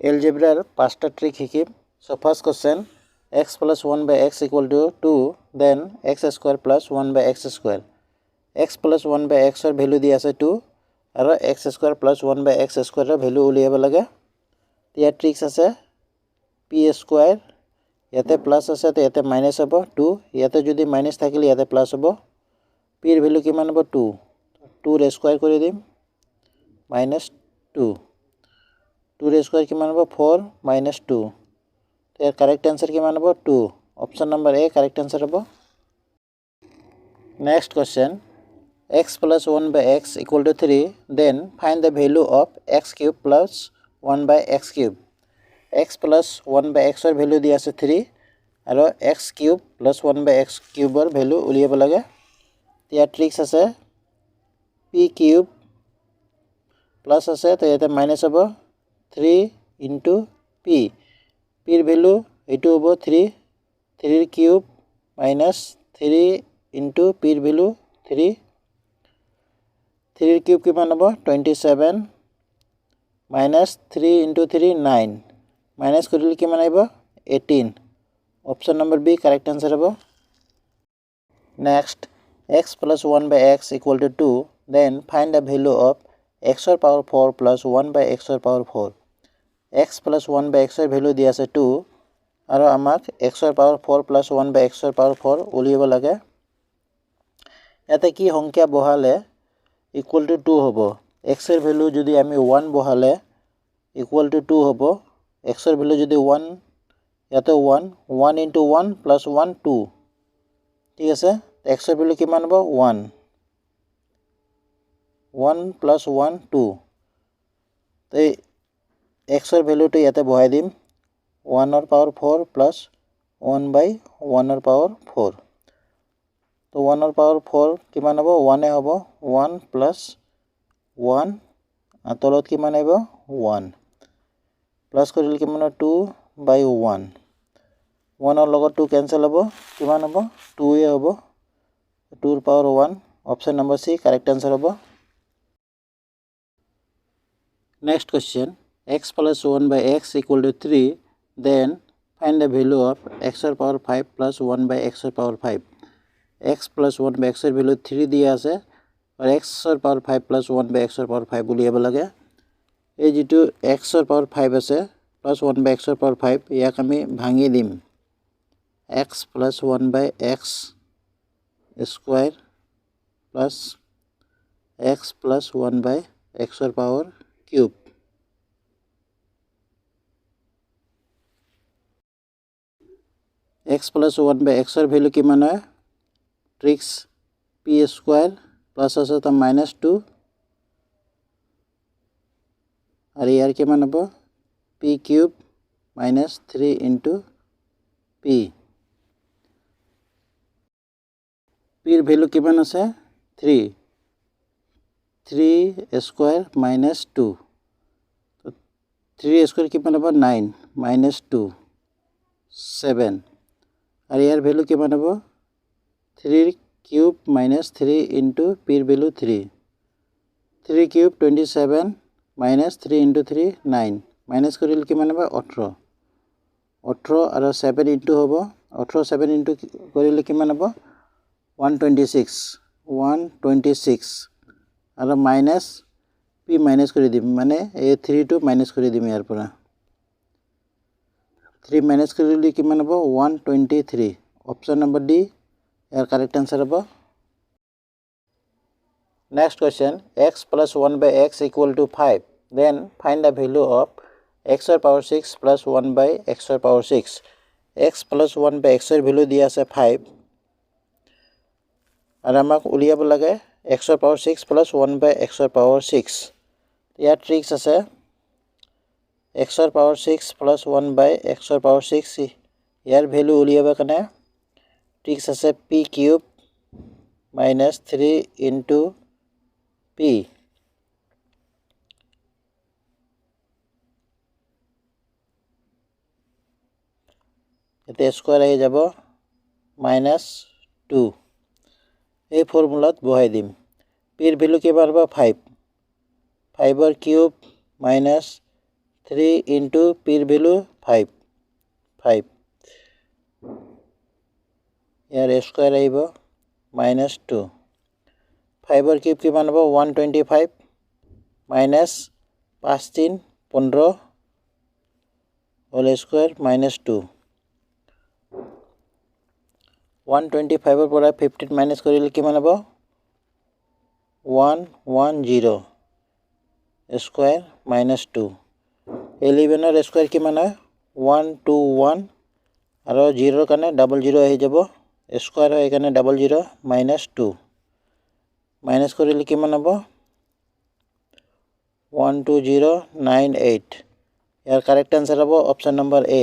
algebra pasta trick hikim. So first question, x plus 1 by x equal to 2, then x square plus 1 by x square. X plus 1 by x or value di ase 2 aro x square plus 1 by x square ro value uliaba lage. Tia tricks ase p square yate plus ase to yate minus hobo 2 yate jodi minus thakile yate plus hobo. P er value kiman hobo 2. 2 re square kori dim minus 2. 2 re square kiman hobo 4 minus 2. So correct answer kiman hobo 2. Option number A correct answer hobo. Next question, x plus 1 by x equal to 3, then find the value of x cube plus 1 by x cube. X plus 1 by x or value di ase 3 aro x cube plus 1 by x cube or value uliaba lage. Tia tricks ase p cube plus ase to yate minus hobo 3 into p. P er value etu hobo 3. 3 cube minus 3 into p er value 3. 3 cube kiman hobo 27 minus 3 into 3 9 minus korile kiman aibo 18. Option number B correct answer hobo. Next, x plus 1 by x equal to 2, then find the value of x or power 4 plus 1 by x or power 4. X plus 1 by x or value di ase 2 aro amak x or power 4 plus 1 by x or power 4 uliaba lage. Yate ki সংখ্যা বহালে equal to 2 hobo. X er value jodi ami 1 bohale equal to 2 hobo. X er value jodi 1 yate 1 into 1 plus 1 2. ঠিক আছে, x er value kiman hobo 1. 1 plus 1 2. তো x er value to yate bohai dim 1 or power 4 plus 1 by 1 or power 4. तो 1 or power 4 किमान होबो 1 ए होबो 1 plus 1 आतलत किमान आइबो 1 plus करिल किमान 2 by 1 1 और लगत 2 कैंसिल होबो किमान होबो 2 ए होबो 2 power 1. Option number C correct answer होबो. Next question, x plus 1 by x equal to 3, then find the value of x or power 5 plus 1 by x or power 5. x plus 1 by x er value 3 দিয়া আছে और x er power 5 plus 1 by x er power 5 উলিয়াব লাগে. এই যেটো x er power 5 আছে plus 1 by x er power 5 ইয়াক আমি ভাঙি দিম x plus 1 by x square plus x plus 1 by x er power cube. x plus 1 by x er value কিমান হয় ट्रिक्स p square plus আছে তা minus 2 আর ইয়ার কিমান হ'ব p cube minus 3 into p. p এর ভ্যালু কিমান আছে 3 square minus 2. তো 3 square কিমান হ'ব 9 minus 2 7 আর ইয়ার ভ্যালু কিমান হ'ব 3 cube minus 3 into p er value 3. 3 cube 27 minus 3 into 3 9 minus करिल किमान होबो 18 18 और 7 into होबो 18 7 into करिल किमान होबो 126 और minus p minus करि दिम माने ए 3 to minus करि दिम यार पुरा 3 minus करिल किमान होबो 123. ऑप्शन नंबर डी यार करेक्ट आंसर होबो. Next question, x plus 1 by x equal to 5, then find the value of x or power 6 plus 1 by x or power 6. x plus 1 by x er value দিয়া আছে 5 আর আমাক উলিয়াব লাগে x or power 6 plus 1 by x or power 6. Year tricks আছে x or power 6 plus 1 by x or power 6 year value উলিয়াব কাৰণে tricks আছে p cube minus 3 into p. এতে স্কয়ার আহি যাব minus 2. এই ফর্মুলাত বহাই দিম p এর ভ্যালু কিমান হ'ব 5 5 এর কিউব minus 3 into p ৰ ভ্যালু 5 5 ইয়াৰ স্কয়াৰ আহিব -2 5 ৰ কিউব কিমান হ'ব 125 minus 5 3 15 whole square minus 2 125 ৰ পৰা 15 minus কৰিলে কিমান হ'ব 110 square minus 2 11 ৰ square কিমান হয় 121 আৰু 0 ৰ কাৰণে 00 আহি যাব square হয় এখানে 00 minus 2 minus কৰিলে কিমান হ'ব 12098 ইয়াৰ correct answer হ'ব option number A